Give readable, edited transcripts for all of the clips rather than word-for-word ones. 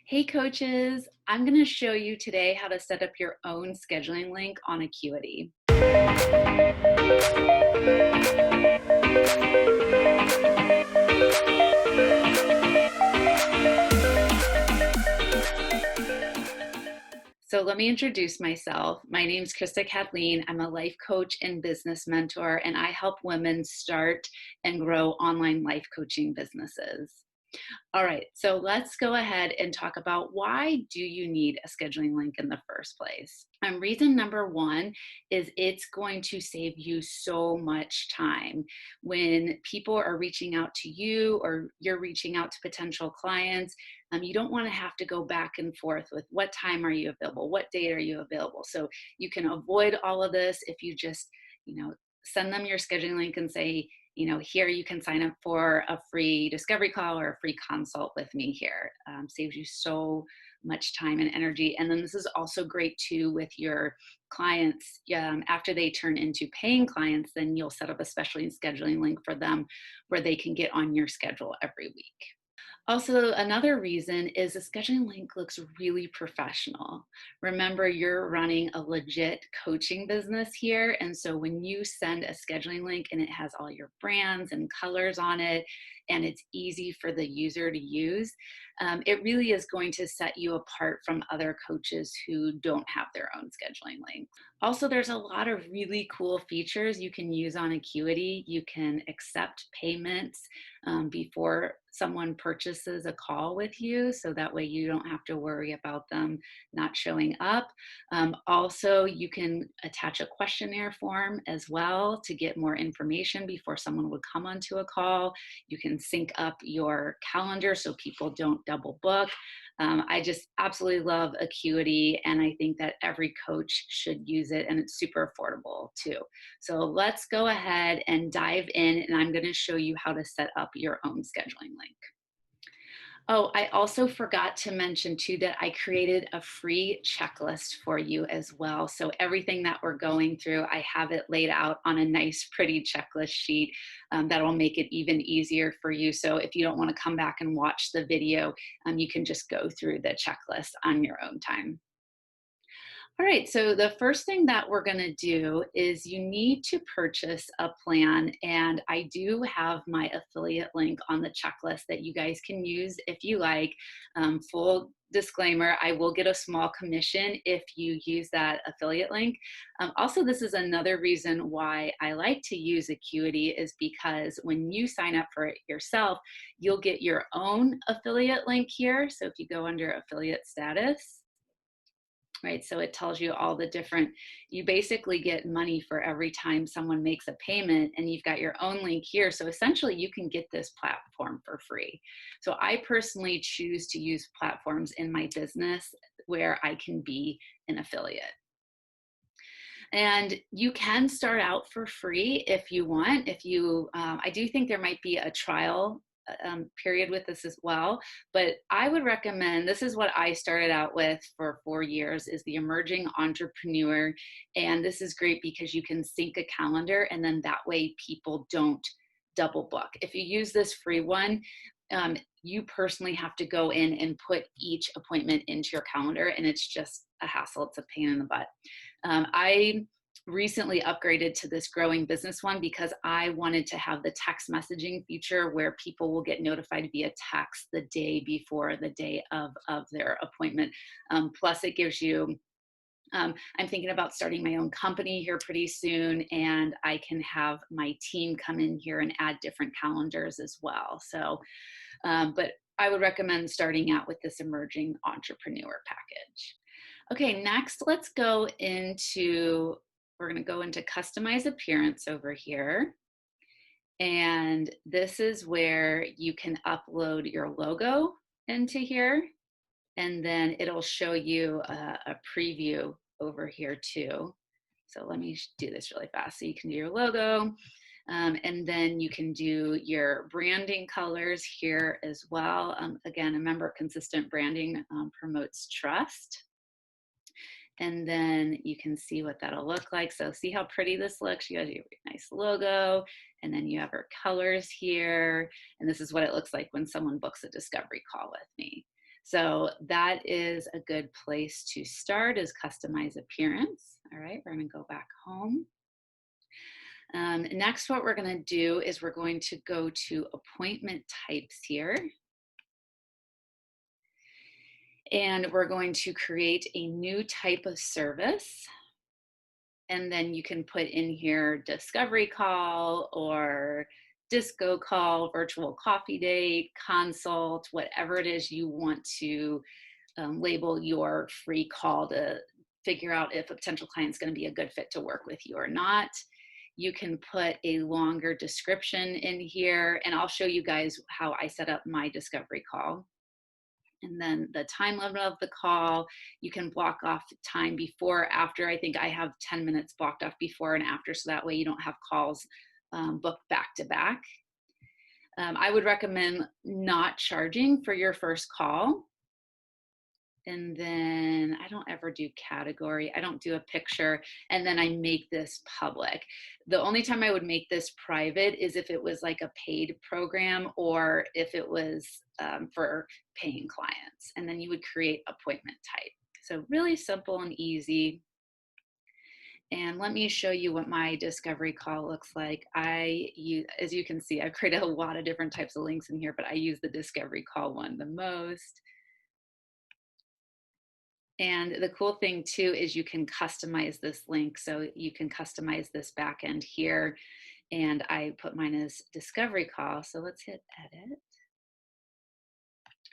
Hey coaches, I'm going to show you today how to set up your own scheduling link on Acuity. So let me introduce myself. My name is Krista Kathleen. I'm a life coach and business mentor, and I help women start and grow online life coaching businesses. All right, so let's go ahead and talk about why do you need a scheduling link in the first place? Reason number one is it's going to save you so much time. When people are reaching out to you or you're reaching out to potential clients, you don't want to have to go back and forth with what time are you available, what date are you available. So you can avoid all of this if you just, send them your scheduling link and say, here you can sign up for a free discovery call or a free consult with me here. Saves you so much time and energy. And then this is also great too with your clients. After they turn into paying clients, then you'll set up a specialty scheduling link for them where they can get on your schedule every week. Also, another reason is the scheduling link looks really professional. Remember, you're running a legit coaching business here. And so when you send a scheduling link and it has all your brands and colors on it, and it's easy for the user to use, it really is going to set you apart from other coaches who don't have their own scheduling link. Also, there's a lot of really cool features you can use on Acuity. You can accept payments before someone purchases a call with you, so that way you don't have to worry about them not showing up. Also, you can attach a questionnaire form as well to get more information before someone would come onto a call. You can sync up your calendar so people don't double book. I just absolutely love Acuity, and I think that every coach should use it, and it's super affordable too. So let's go ahead and dive in, and I'm going to show you how to set up your own scheduling link. Oh, I also forgot to mention too that I created a free checklist for you as well. So everything that we're going through, I have it laid out on a nice, pretty checklist sheet that will make it even easier for you. So if you don't want to come back and watch the video, you can just go through the checklist on your own time. All right, so the first thing that we're going to do is you need to purchase a plan, and I do have my affiliate link on the checklist that you guys can use if you like. Full disclaimer, I will get a small commission if you use that affiliate link. Also, this is another reason why I like to use Acuity is because when you sign up for it yourself, you'll get your own affiliate link here. So if you go under affiliate status, right? So it tells you all the different, you basically get money for every time someone makes a payment, and you've got your own link here. So essentially you can get this platform for free. So I personally choose to use platforms in my business where I can be an affiliate. And you can start out for free if you want. I do think there might be a trial period with this as well, but I would recommend, this is what I started out with for 4 years, is the emerging entrepreneur. And this is great because you can sync a calendar, and then that way people don't double book. If you use this free one, you personally have to go in and put each appointment into your calendar, and it's just a hassle. It's a pain in the butt. I recently upgraded to this growing business one because I wanted to have the text messaging feature where people will get notified via text the day before the day of their appointment. Plus it gives you, I'm thinking about starting my own company here pretty soon, and I can have my team come in here and add different calendars as well. So, but I would recommend starting out with this emerging entrepreneur package. Okay, next let's go into, we're going to go into customize appearance over here. And this is where you can upload your logo into here. And then it'll show you a preview over here too. So let me do this really fast. So you can do your logo, and then you can do your branding colors here as well. Again, remember, consistent branding promotes trust. And then you can see what that'll look like. So see how pretty this looks? You have your nice logo, and then you have our colors here. And this is what it looks like when someone books a discovery call with me. So that is a good place to start, is customize appearance. All right, we're going to go back home. Next, what we're going to do is we're going to go to appointment types here. And we're going to create a new type of service. And then you can put in here discovery call or disco call, virtual coffee date, consult, whatever it is you want to label your free call to figure out if a potential client is going to be a good fit to work with you or not. You can put a longer description in here, and I'll show you guys how I set up my discovery call. And then the time limit of the call, you can block off time before, after. I think I have 10 minutes blocked off before and after, so that way you don't have calls booked back to back. I would recommend not charging for your first call. And then I don't ever do category. I don't do a picture. And then I make this public. The only time I would make this private is if it was like a paid program or if it was for paying clients. And then you would create appointment type. So really simple and easy. And let me show you what my discovery call looks like. As you can see, I've created a lot of different types of links in here, but I use the discovery call one the most. And the cool thing too is you can customize this link. So you can customize this back end here. And I put mine as discovery call. So let's hit edit.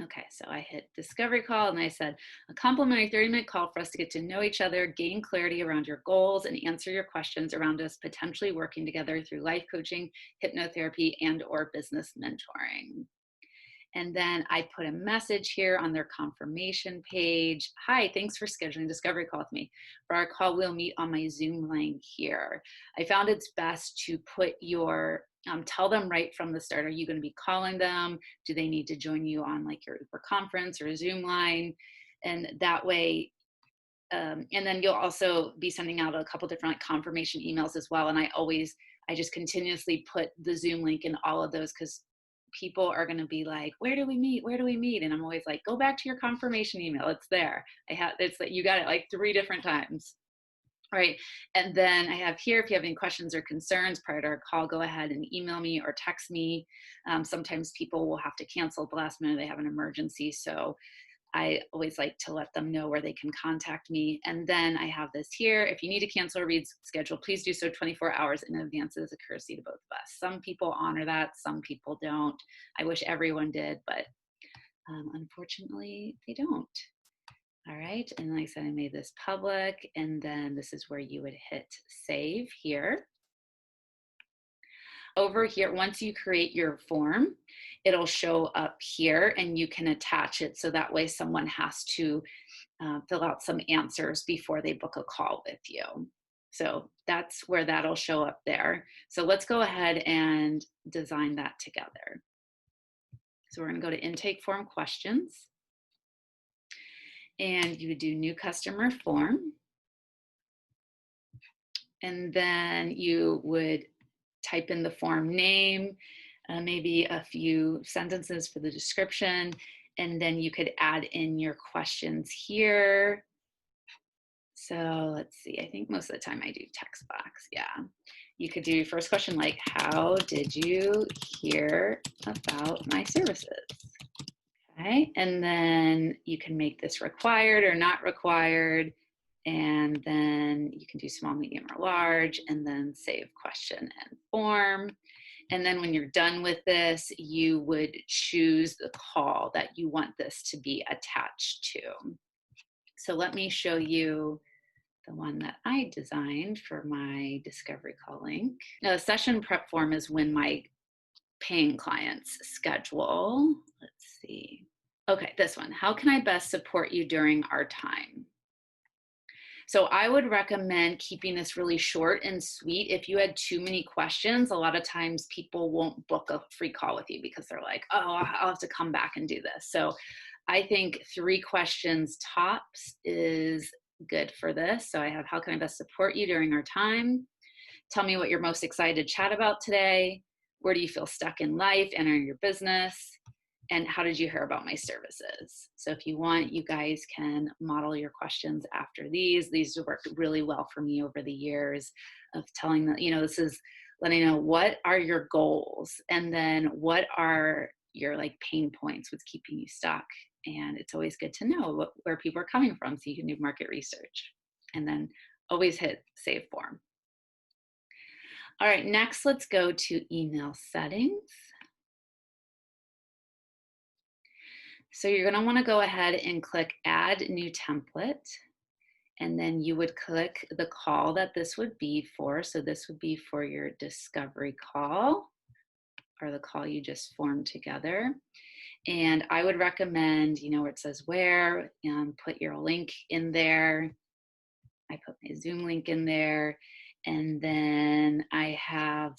Okay, so I hit discovery call and I said, a complimentary 30-minute call for us to get to know each other, gain clarity around your goals, and answer your questions around us potentially working together through life coaching, hypnotherapy, and or business mentoring. And then I put a message here on their confirmation page. Hi, thanks for scheduling a discovery call with me. For our call, we'll meet on my Zoom link here. I found it's best to put your, tell them right from the start, are you going to be calling them? Do they need to join you on like your Uber conference or a Zoom line? And that way, and then you'll also be sending out a couple different like confirmation emails as well. And I just continuously put the Zoom link in all of those because people are going to be like, where do we meet? Where do we meet? And I'm always like, go back to your confirmation email. It's there. It's like, you got it like 3 different times. All right. And then I have here, if you have any questions or concerns prior to our call, go ahead and email me or text me. Sometimes people will have to cancel at the last minute. They have an emergency. So I always like to let them know where they can contact me. And then I have this here. If you need to cancel or reschedule, please do so 24 hours in advance as a courtesy to both of us. Some people honor that. Some people don't. I wish everyone did, but unfortunately they don't. All right. And like I said, I made this public, and then this is where you would hit save here. Over here, once you create your form, it'll show up here and you can attach it. So that way someone has to fill out some answers before they book a call with you. So that's where that'll show up there. So let's go ahead and design that together. So we're going to go to intake form questions. And you would do new customer form. And then you would type in the form name, maybe a few sentences for the description, and then you could add in your questions here. So let's see, I think most of the time I do text box, yeah. You could do first question like, how did you hear about my services? Okay, and then you can make this required or not required. And then you can do small, medium, or large, and then save question and form. And then when you're done with this, you would choose the call that you want this to be attached to. So let me show you the one that I designed for my discovery call link. Now, the session prep form is when my paying clients schedule. Let's see. Okay, this one. How can I best support you during our time? So I would recommend keeping this really short and sweet. If you had too many questions, a lot of times people won't book a free call with you because they're like, oh, I'll have to come back and do this. So I think 3 questions tops is good for this. So I have, how can I best support you during our time? Tell me what you're most excited to chat about today. Where do you feel stuck in life and in your business? and how did you hear about my services? So if you want, you guys can model your questions after these. These have worked really well for me over the years of telling them, this is letting know what are your goals, and then what are your like pain points, what's keeping you stuck. And it's always good to know where people are coming from so you can do market research, and then always hit save form. All right, next let's go to email settings. So you're going to want to go ahead and click add new template, and then you would click the call that this would be for. So this would be for your discovery call, or the call you just formed together. And I would recommend, where it says where, put your link in there. I put my Zoom link in there. And then I have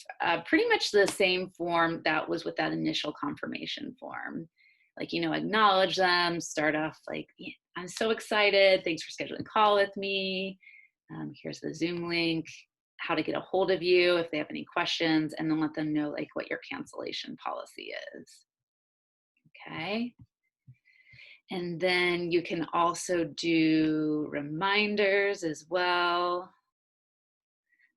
pretty much the same form that was with that initial confirmation form. Like, acknowledge them, start off like, I'm so excited. Thanks for scheduling a call with me. Here's the Zoom link, how to get a hold of you if they have any questions, and then let them know like what your cancellation policy is. Okay. And then you can also do reminders as well.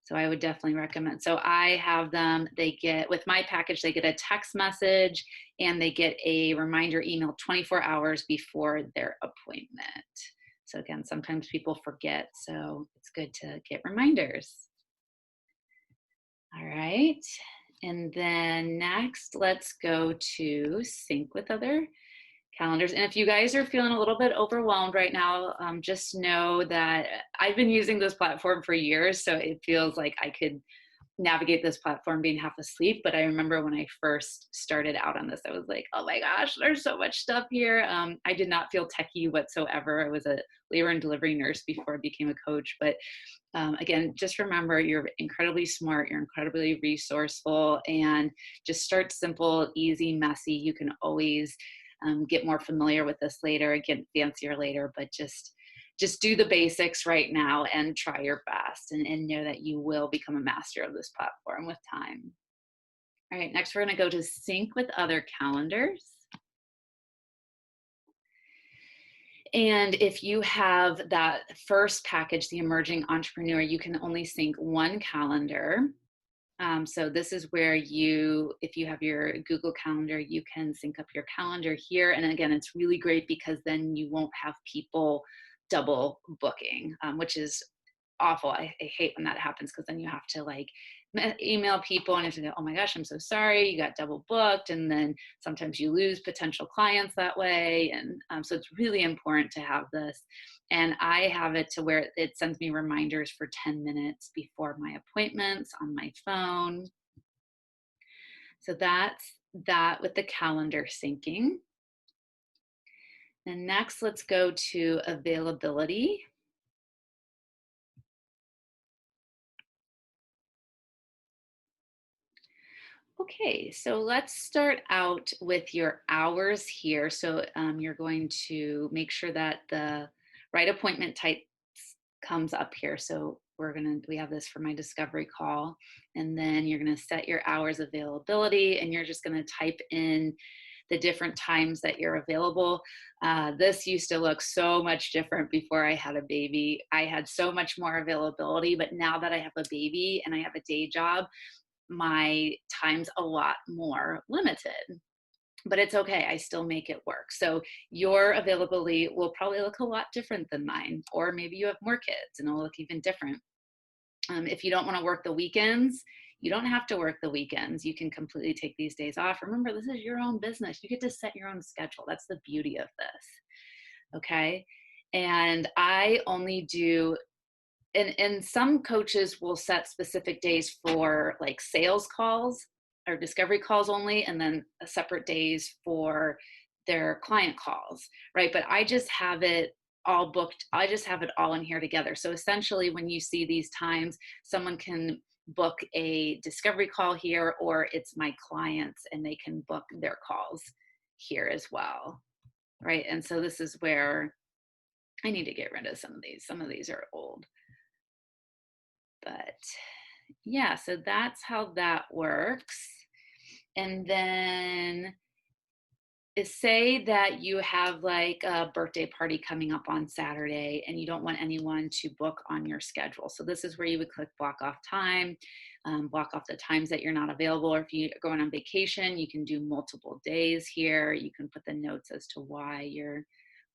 So I would definitely recommend. So I have them, with my package, they get a text message and they get a reminder email 24 hours before their appointment. So again, sometimes people forget, so it's good to get reminders. All right. And then next, let's go to sync with other calendars. And if you guys are feeling a little bit overwhelmed right now, just know that I've been using this platform for years, so it feels like I could navigate this platform being half asleep. But I remember when I first started out on this, I was like, oh my gosh, there's so much stuff here. I did not feel techie whatsoever. I was a labor and delivery nurse before I became a coach. But again, just remember, you're incredibly smart, you're incredibly resourceful, and just start simple, easy, messy. You can always get more familiar with this later, get fancier later, but just do the basics right now and try your best, and know that you will become a master of this platform with time. All right, next we're going to go to sync with other calendars. And if you have that first package, the emerging entrepreneur, you can only sync one calendar. So this is where if you have your Google Calendar, you can sync up your calendar here. And again, it's really great because then you won't have people double booking, which is awful. I hate when that happens, because then you have to like email people and you have to go, oh my gosh, I'm so sorry, you got double booked. And then sometimes you lose potential clients that way. And so it's really important to have this. And I have it to where it sends me reminders for 10 minutes before my appointments on my phone. So that's that with the calendar syncing. And next, let's go to availability. Okay, so let's start out with your hours here. So you're going to make sure that the right appointment type comes up here. So we have this for my discovery call, and then you're gonna set your hours availability, and you're just gonna type in the different times that you're available. This used to look so much different before I had a baby. I had so much more availability, but now that I have a baby and I have a day job, my time's a lot more limited. But it's okay, I still make it work. So your availability will probably look a lot different than mine, or maybe you have more kids and it'll look even different. If you don't want to work the weekends, you don't have to work the weekends. You can completely take these days off. Remember, this is your own business. You get to set your own schedule. That's the beauty of this. Okay. And I only do, and some coaches will set specific days for like sales calls or discovery calls only, and then separate days for their client calls, right? But I just have it all booked. I just have it all in here together. So essentially, when you see these times, someone can book a discovery call here, or it's my clients and they can book their calls here as well, right? And so this is where I need to get rid of some of these. Some of these are old. But yeah, so that's how that works. And then is say that you have like a birthday party coming up on Saturday and you don't want anyone to book on your schedule. So this is where you would click block off time, block off the times that you're not available. Or if you're going on vacation, you can do multiple days here. You can put the notes as to why you're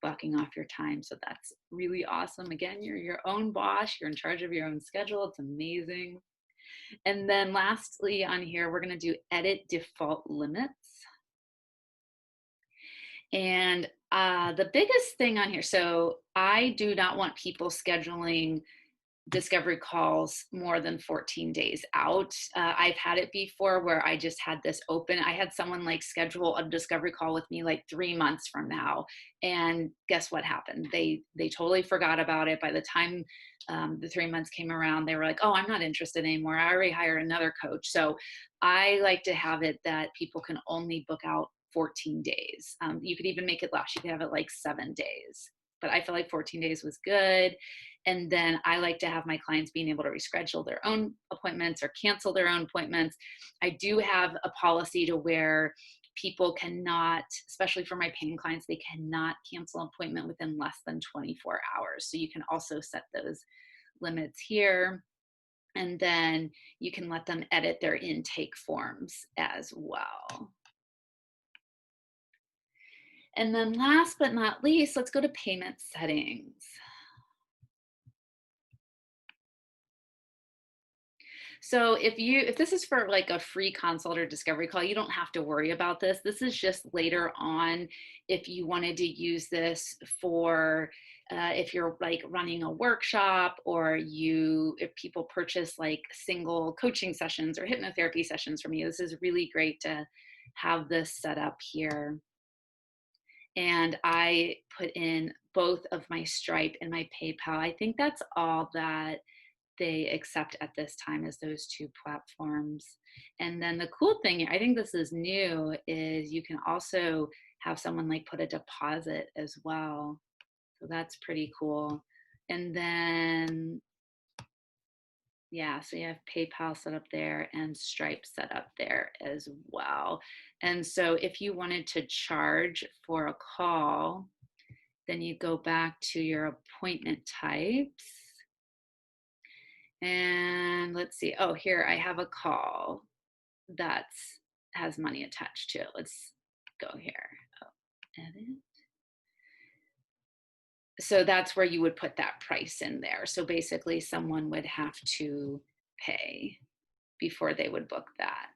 blocking off your time. So that's really awesome. Again, you're your own boss. You're in charge of your own schedule. It's amazing. And then lastly on here, we're going to do edit default limits. And the biggest thing on here, so I do not want people scheduling discovery calls more than 14 days out. I've had it before where I just had this open. I had someone like schedule a discovery call with me like 3 months from now, and guess what happened? They totally forgot about it. By the time the 3 months came around, they were like, "Oh, I'm not interested anymore. I already hired another coach." So I like to have it that people can only book out 14 days. You could even make it less. You could have it like 7 days. But I feel like 14 days was good. And then I like to have my clients being able to reschedule their own appointments or cancel their own appointments. I do have a policy to where people cannot, especially for my paying clients, they cannot cancel an appointment within less than 24 hours. So you can also set those limits here. And then you can let them edit their intake forms as well. And then last but not least, let's go to payment settings. So if this is for like a free consult or discovery call, you don't have to worry about this. This is just later on if you wanted to use this for if you're like running a workshop, or if people purchase like single coaching sessions or hypnotherapy sessions from you. This is really great to have this set up here. And I put in both of my Stripe and my PayPal. I think that's all that they accept at this time, is those two platforms. And then the cool thing, I think this is new, is you can also have someone like put a deposit as well. So that's pretty cool. And then, yeah, so you have PayPal set up there and Stripe set up there as well. And so if you wanted to charge for a call, then you go back to your appointment types. And let's see. Oh, here I have a call that has money attached to it. Let's go here. Oh, edit. So that's where you would put that price in there. So basically someone would have to pay before they would book that.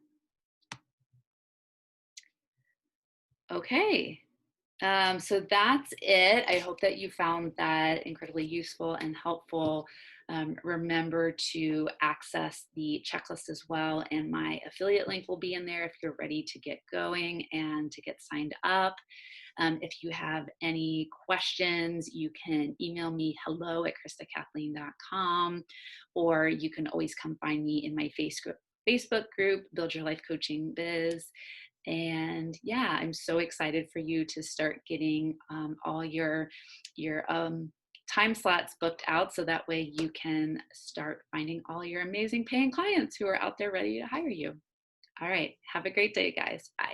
Okay. So that's it. I hope that you found that incredibly useful and helpful. Remember to access the checklist as well, and my affiliate link will be in there if you're ready to get going and to get signed up. If you have any questions, you can email me hello@KristaKathleen.com, or you can always come find me in my Facebook group, Build Your Life Coaching Biz. And yeah, I'm so excited for you to start getting all your time slots booked out, so that way you can start finding all your amazing paying clients who are out there ready to hire you. All right, have a great day, guys. Bye.